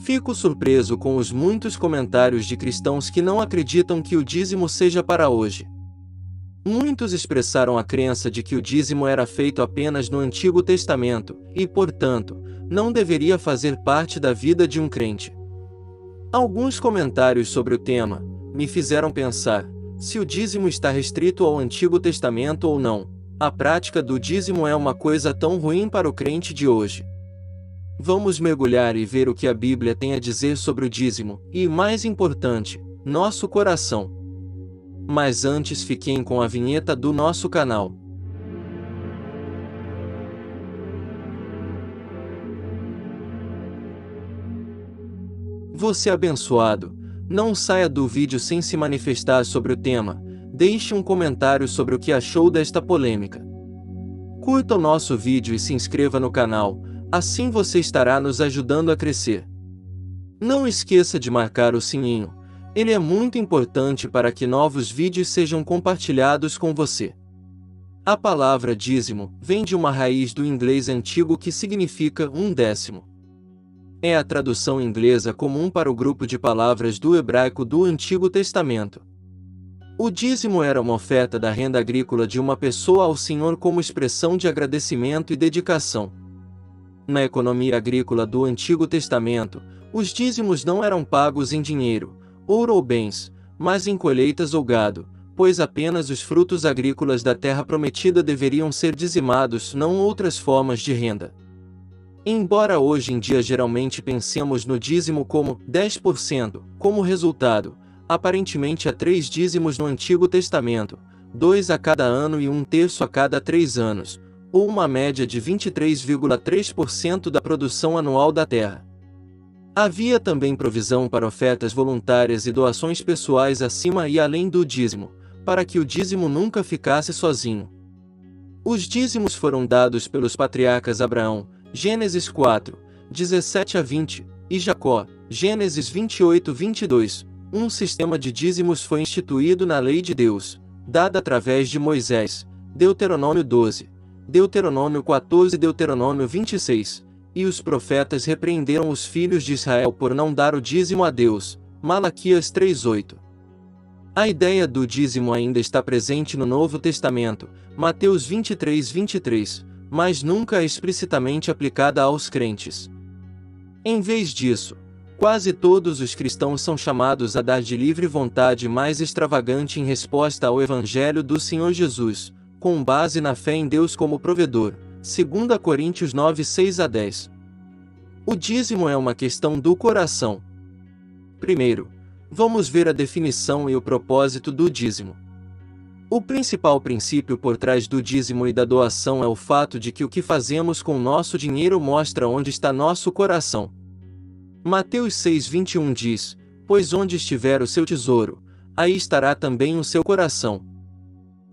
Fico surpreso com os muitos comentários de cristãos que não acreditam que o dízimo seja para hoje. Muitos expressaram a crença de que o dízimo era feito apenas no Antigo Testamento e, portanto, não deveria fazer parte da vida de um crente. Alguns comentários sobre o tema me fizeram pensar se o dízimo está restrito ao Antigo Testamento ou não. A prática do dízimo é uma coisa tão ruim para o crente de hoje. Vamos mergulhar e ver o que a Bíblia tem a dizer sobre o dízimo e, mais importante, nosso coração. Mas antes fiquem com a vinheta do nosso canal. Você abençoado, não saia do vídeo sem se manifestar sobre o tema. Deixe um comentário sobre o que achou desta polêmica. Curta o nosso vídeo e se inscreva no canal, assim você estará nos ajudando a crescer. Não esqueça de marcar o sininho, ele é muito importante para que novos vídeos sejam compartilhados com você. A palavra dízimo vem de uma raiz do inglês antigo que significa 1/10. É a tradução inglesa comum para o grupo de palavras do hebraico do Antigo Testamento. O dízimo era uma oferta da renda agrícola de uma pessoa ao Senhor como expressão de agradecimento e dedicação. Na economia agrícola do Antigo Testamento, os dízimos não eram pagos em dinheiro, ouro ou bens, mas em colheitas ou gado, pois apenas os frutos agrícolas da terra prometida deveriam ser dizimados, não outras formas de renda. Embora hoje em dia geralmente pensemos no dízimo como 10%, como resultado, aparentemente há 3 dízimos no Antigo Testamento, 2 a cada ano e 1/3 a cada 3 anos, ou uma média de 23,3% da produção anual da terra. Havia também provisão para ofertas voluntárias e doações pessoais acima e além do dízimo, para que o dízimo nunca ficasse sozinho. Os dízimos foram dados pelos patriarcas Abraão, Gênesis 4, 17 a 20, e Jacó, Gênesis 28, 22. Um sistema de dízimos foi instituído na lei de Deus, dada através de Moisés, Deuteronômio 12, Deuteronômio 14 e Deuteronômio 26, e os profetas repreenderam os filhos de Israel por não dar o dízimo a Deus, Malaquias 3:8. A ideia do dízimo ainda está presente no Novo Testamento, Mateus 23, 23, mas nunca é explicitamente aplicada aos crentes. Em vez disso, quase todos os cristãos são chamados a dar de livre vontade mais extravagante em resposta ao Evangelho do Senhor Jesus, com base na fé em Deus como provedor, 2 Coríntios 9, 6 a 10. O dízimo é uma questão do coração. Primeiro, vamos ver a definição e o propósito do dízimo. O principal princípio por trás do dízimo e da doação é o fato de que o que fazemos com nosso dinheiro mostra onde está nosso coração. Mateus 6:21 diz: "Pois onde estiver o seu tesouro, aí estará também o seu coração."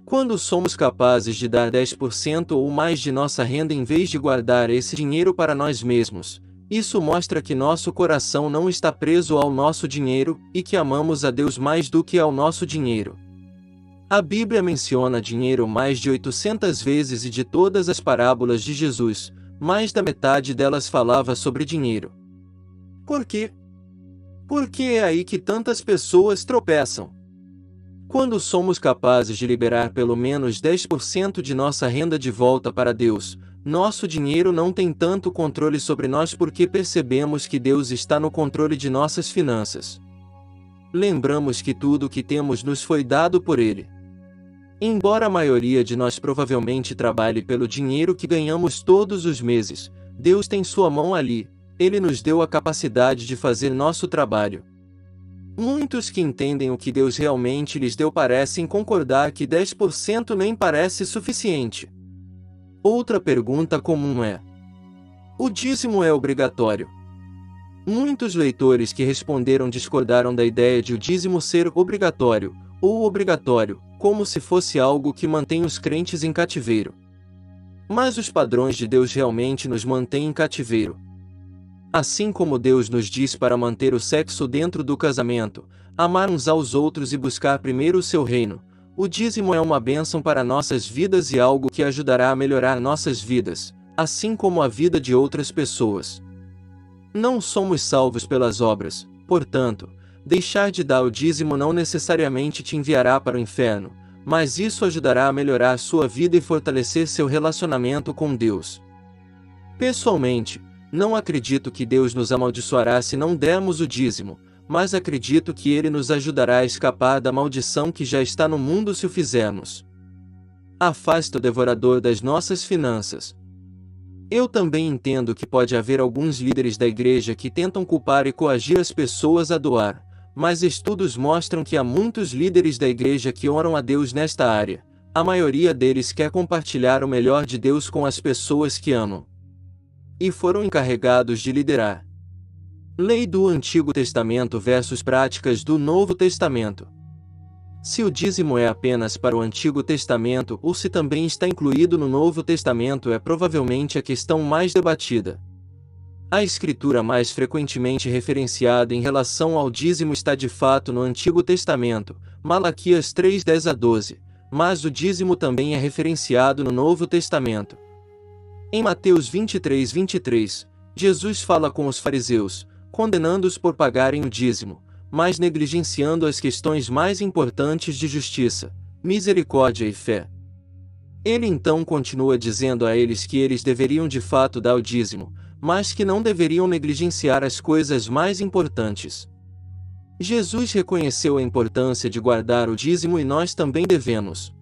Quando somos capazes de dar 10% ou mais de nossa renda em vez de guardar esse dinheiro para nós mesmos, isso mostra que nosso coração não está preso ao nosso dinheiro e que amamos a Deus mais do que ao nosso dinheiro. A Bíblia menciona dinheiro mais de 800 vezes e de todas as parábolas de Jesus, mais da metade delas falava sobre dinheiro. Por quê? Porque é aí que tantas pessoas tropeçam. Quando somos capazes de liberar pelo menos 10% de nossa renda de volta para Deus, nosso dinheiro não tem tanto controle sobre nós porque percebemos que Deus está no controle de nossas finanças. Lembramos que tudo o que temos nos foi dado por Ele. Embora a maioria de nós provavelmente trabalhe pelo dinheiro que ganhamos todos os meses, Deus tem sua mão ali, Ele nos deu a capacidade de fazer nosso trabalho. Muitos que entendem o que Deus realmente lhes deu parecem concordar que 10% nem parece suficiente. Outra pergunta comum é: o dízimo é obrigatório? Muitos leitores que responderam discordaram da ideia de o dízimo ser obrigatório, ou obrigatório, como se fosse algo que mantém os crentes em cativeiro. Mas os padrões de Deus realmente nos mantêm em cativeiro. Assim como Deus nos diz para manter o sexo dentro do casamento, amar uns aos outros e buscar primeiro o seu reino, o dízimo é uma bênção para nossas vidas e algo que ajudará a melhorar nossas vidas, assim como a vida de outras pessoas. Não somos salvos pelas obras, portanto, deixar de dar o dízimo não necessariamente te enviará para o inferno, mas isso ajudará a melhorar sua vida e fortalecer seu relacionamento com Deus. Pessoalmente, não acredito que Deus nos amaldiçoará se não dermos o dízimo, mas acredito que Ele nos ajudará a escapar da maldição que já está no mundo se o fizermos. Afasta o devorador das nossas finanças. Eu também entendo que pode haver alguns líderes da igreja que tentam culpar e coagir as pessoas a doar, mas estudos mostram que há muitos líderes da igreja que oram a Deus nesta área. A maioria deles quer compartilhar o melhor de Deus com as pessoas que amam e foram encarregados de liderar. Lei do Antigo Testamento versus práticas do Novo Testamento. Se o dízimo é apenas para o Antigo Testamento ou se também está incluído no Novo Testamento é provavelmente a questão mais debatida. A escritura mais frequentemente referenciada em relação ao dízimo está de fato no Antigo Testamento, Malaquias 3:10-12, mas o dízimo também é referenciado no Novo Testamento. Em Mateus 23:23, Jesus fala com os fariseus, condenando-os por pagarem o dízimo, mas negligenciando as questões mais importantes de justiça, misericórdia e fé. Ele então continua dizendo a eles que eles deveriam de fato dar o dízimo, mas que não deveriam negligenciar as coisas mais importantes. Jesus reconheceu a importância de guardar o dízimo e nós também devemos.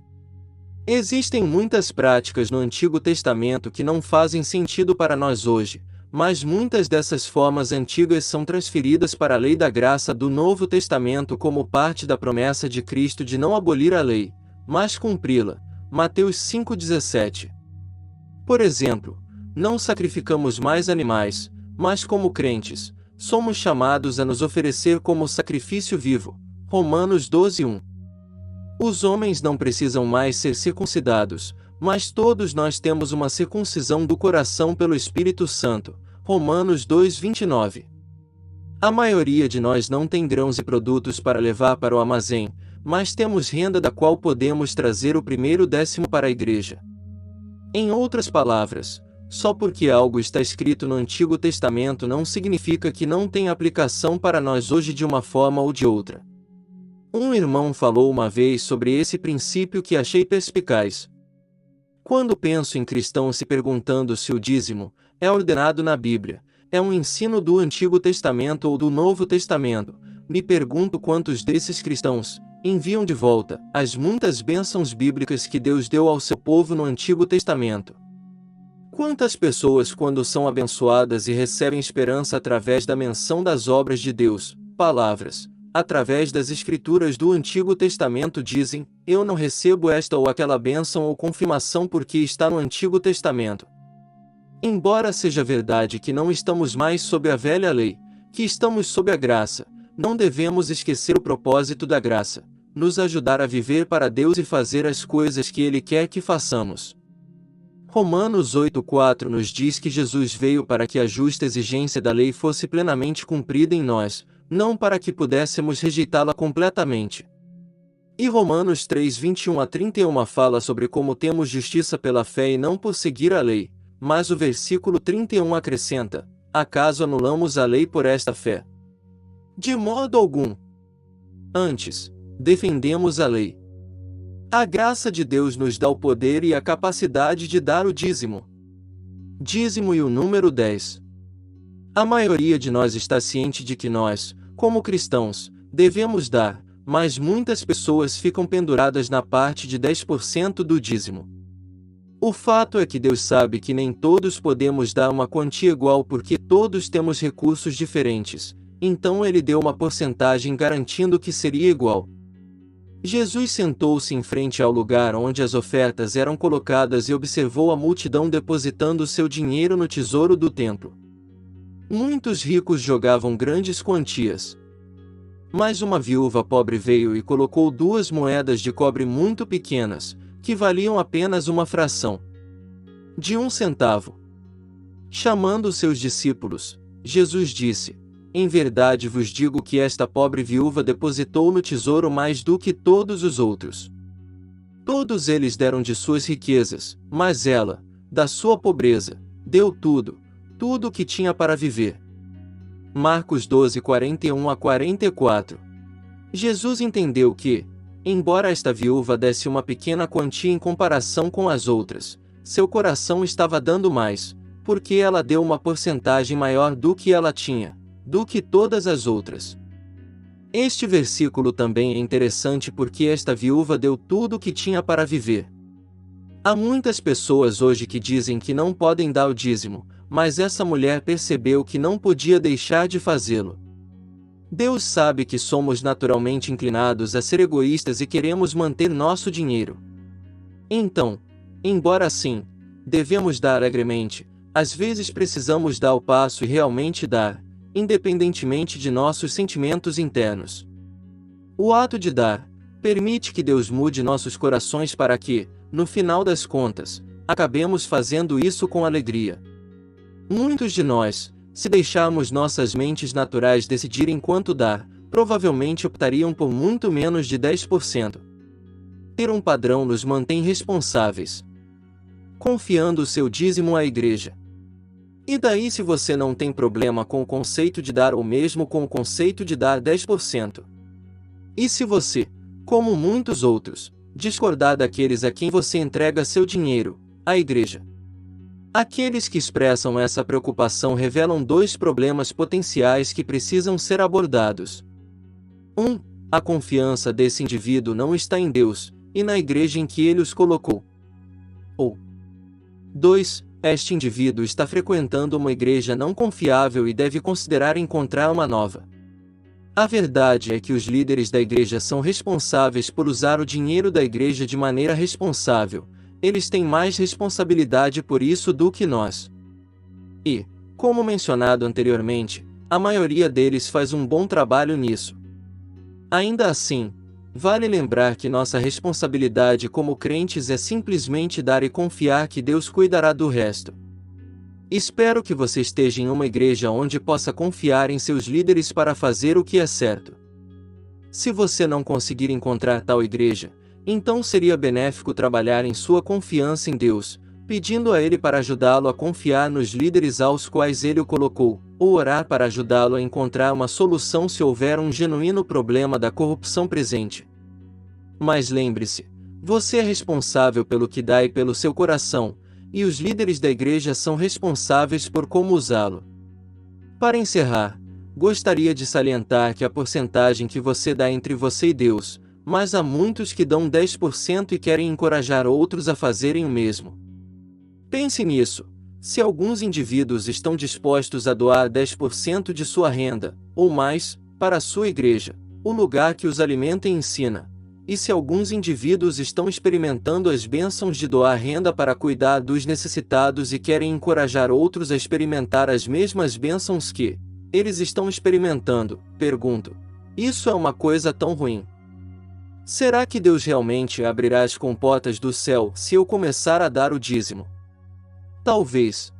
Existem muitas práticas no Antigo Testamento que não fazem sentido para nós hoje, mas muitas dessas formas antigas são transferidas para a lei da graça do Novo Testamento como parte da promessa de Cristo de não abolir a lei, mas cumpri-la. Mateus 5:17. Por exemplo, não sacrificamos mais animais, mas como crentes, somos chamados a nos oferecer como sacrifício vivo. Romanos 12:1. Os homens não precisam mais ser circuncidados, mas todos nós temos uma circuncisão do coração pelo Espírito Santo. Romanos 2:29. A maioria de nós não tem grãos e produtos para levar para o armazém, mas temos renda da qual podemos trazer o primeiro décimo para a igreja. Em outras palavras, só porque algo está escrito no Antigo Testamento não significa que não tem aplicação para nós hoje de uma forma ou de outra. Um irmão falou uma vez sobre esse princípio que achei perspicaz. Quando penso em cristãos se perguntando se o dízimo é ordenado na Bíblia, é um ensino do Antigo Testamento ou do Novo Testamento, me pergunto quantos desses cristãos enviam de volta as muitas bênçãos bíblicas que Deus deu ao seu povo no Antigo Testamento. Quantas pessoas, quando são abençoadas e recebem esperança através da menção das obras de Deus, palavras, através das escrituras do Antigo Testamento dizem, eu não recebo esta ou aquela bênção ou confirmação porque está no Antigo Testamento. Embora seja verdade que não estamos mais sob a velha lei, que estamos sob a graça, não devemos esquecer o propósito da graça, nos ajudar a viver para Deus e fazer as coisas que Ele quer que façamos. Romanos 8:4 nos diz que Jesus veio para que a justa exigência da lei fosse plenamente cumprida em nós, não para que pudéssemos rejeitá-la completamente. E Romanos 3:21-31 fala sobre como temos justiça pela fé e não por seguir a lei, mas o versículo 31 acrescenta, acaso anulamos a lei por esta fé? De modo algum. Antes, defendemos a lei. A graça de Deus nos dá o poder e a capacidade de dar o dízimo. Dízimo e o número 10. A maioria de nós está ciente de que nós, como cristãos, devemos dar, mas muitas pessoas ficam penduradas na parte de 10% do dízimo. O fato é que Deus sabe que nem todos podemos dar uma quantia igual porque todos temos recursos diferentes, então Ele deu uma porcentagem garantindo que seria igual. Jesus sentou-se em frente ao lugar onde as ofertas eram colocadas e observou a multidão depositando seu dinheiro no tesouro do templo. Muitos ricos jogavam grandes quantias. Mas uma viúva pobre veio e colocou 2 moedas de cobre muito pequenas, que valiam apenas uma fração de 1 centavo. Chamando seus discípulos, Jesus disse, em verdade vos digo que esta pobre viúva depositou no tesouro mais do que todos os outros. Todos eles deram de suas riquezas, mas ela, da sua pobreza, deu tudo o que tinha para viver. Marcos 12, 41 a 44. Jesus entendeu que, embora esta viúva desse uma pequena quantia em comparação com as outras, seu coração estava dando mais, porque ela deu uma porcentagem maior do que ela tinha, do que todas as outras. Este versículo também é interessante porque esta viúva deu tudo o que tinha para viver. Há muitas pessoas hoje que dizem que não podem dar o dízimo, mas essa mulher percebeu que não podia deixar de fazê-lo. Deus sabe que somos naturalmente inclinados a ser egoístas e queremos manter nosso dinheiro. Então, embora assim, devemos dar alegremente, às vezes precisamos dar o passo e realmente dar, independentemente de nossos sentimentos internos. O ato de dar permite que Deus mude nossos corações para que, no final das contas, acabemos fazendo isso com alegria. Muitos de nós, se deixarmos nossas mentes naturais decidirem quanto dar, provavelmente optariam por muito menos de 10%. Ter um padrão nos mantém responsáveis, confiando o seu dízimo à igreja. E daí se você não tem problema com o conceito de dar ou mesmo com o conceito de dar 10%? E se você, como muitos outros, discordar daqueles a quem você entrega seu dinheiro, a igreja? Aqueles que expressam essa preocupação revelam dois problemas potenciais que precisam ser abordados. 1. A confiança desse indivíduo não está em Deus, e na igreja em que ele os colocou. Ou 2. Este indivíduo está frequentando uma igreja não confiável e deve considerar encontrar uma nova. A verdade é que os líderes da igreja são responsáveis por usar o dinheiro da igreja de maneira responsável. Eles têm mais responsabilidade por isso do que nós. E, como mencionado anteriormente, a maioria deles faz um bom trabalho nisso. Ainda assim, vale lembrar que nossa responsabilidade como crentes é simplesmente dar e confiar que Deus cuidará do resto. Espero que você esteja em uma igreja onde possa confiar em seus líderes para fazer o que é certo. Se você não conseguir encontrar tal igreja, então seria benéfico trabalhar em sua confiança em Deus, pedindo a Ele para ajudá-lo a confiar nos líderes aos quais Ele o colocou, ou orar para ajudá-lo a encontrar uma solução se houver um genuíno problema da corrupção presente. Mas lembre-se, você é responsável pelo que dá e pelo seu coração, e os líderes da igreja são responsáveis por como usá-lo. Para encerrar, gostaria de salientar que a porcentagem que você dá entre você e Deus, mas há muitos que dão 10% e querem encorajar outros a fazerem o mesmo. Pense nisso. Se alguns indivíduos estão dispostos a doar 10% de sua renda, ou mais, para a sua igreja, o lugar que os alimenta e ensina, e se alguns indivíduos estão experimentando as bênçãos de doar renda para cuidar dos necessitados e querem encorajar outros a experimentar as mesmas bênçãos que eles estão experimentando, pergunto: isso é uma coisa tão ruim? Será que Deus realmente abrirá as comportas do céu se eu começar a dar o dízimo? Talvez.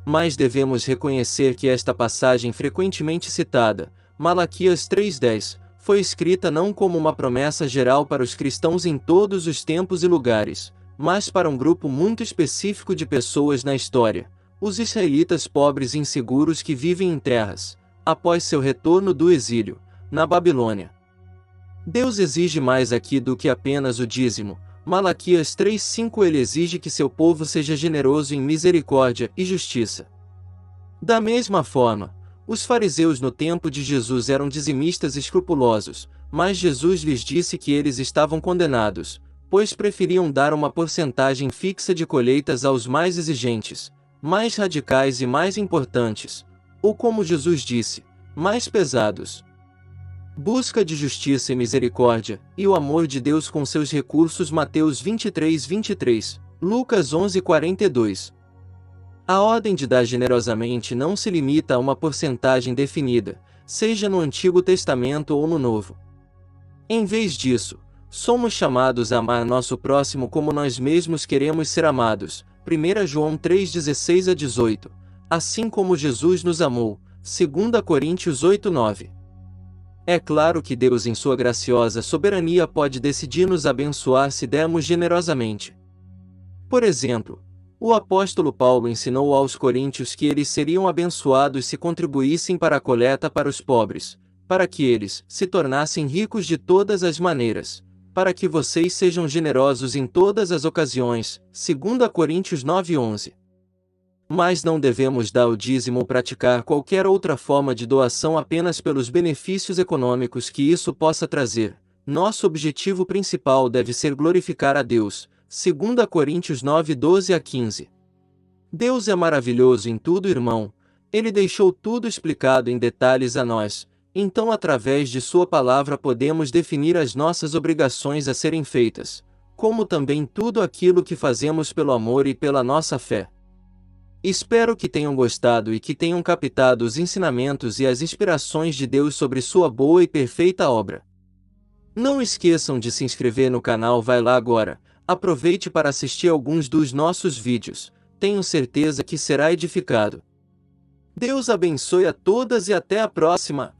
Mas devemos reconhecer que esta passagem frequentemente citada, Malaquias 3:10, foi escrita não como uma promessa geral para os cristãos em todos os tempos e lugares, mas para um grupo muito específico de pessoas na história, os israelitas pobres e inseguros que vivem em terras, após seu retorno do exílio, na Babilônia. Deus exige mais aqui do que apenas o dízimo. Malaquias 3:5 Ele exige que seu povo seja generoso em misericórdia e justiça. Da mesma forma, os fariseus no tempo de Jesus eram dizimistas escrupulosos, mas Jesus lhes disse que eles estavam condenados, pois preferiam dar uma porcentagem fixa de colheitas aos mais exigentes, mais radicais e mais importantes, ou como Jesus disse, mais pesados. Busca de justiça e misericórdia, e o amor de Deus com seus recursos Mateus 23:23, Lucas 11:42. A ordem de dar generosamente não se limita a uma porcentagem definida, seja no Antigo Testamento ou no Novo. Em vez disso, somos chamados a amar nosso próximo como nós mesmos queremos ser amados, 1 João 3:16-18, assim como Jesus nos amou, 2 Coríntios 8:9. É claro que Deus em sua graciosa soberania pode decidir nos abençoar se dermos generosamente. Por exemplo, O apóstolo Paulo ensinou aos coríntios que eles seriam abençoados se contribuíssem para a coleta para os pobres, para que eles se tornassem ricos de todas as maneiras, para que vocês sejam generosos em todas as ocasiões, 2 Coríntios 9:11. Mas não devemos dar o dízimo ou praticar qualquer outra forma de doação apenas pelos benefícios econômicos que isso possa trazer. Nosso objetivo principal deve ser glorificar a Deus, 2 Coríntios 9:12-15. Deus é maravilhoso em tudo, irmão. Ele deixou tudo explicado em detalhes a nós. Então, através de sua palavra podemos definir as nossas obrigações a serem feitas, como também tudo aquilo que fazemos pelo amor e pela nossa fé. Espero que tenham gostado e que tenham captado os ensinamentos e as inspirações de Deus sobre sua boa e perfeita obra. Não esqueçam de se inscrever no canal. Vai lá agora, aproveite para assistir alguns dos nossos vídeos, tenho certeza que será edificado. Deus abençoe a todas e até a próxima.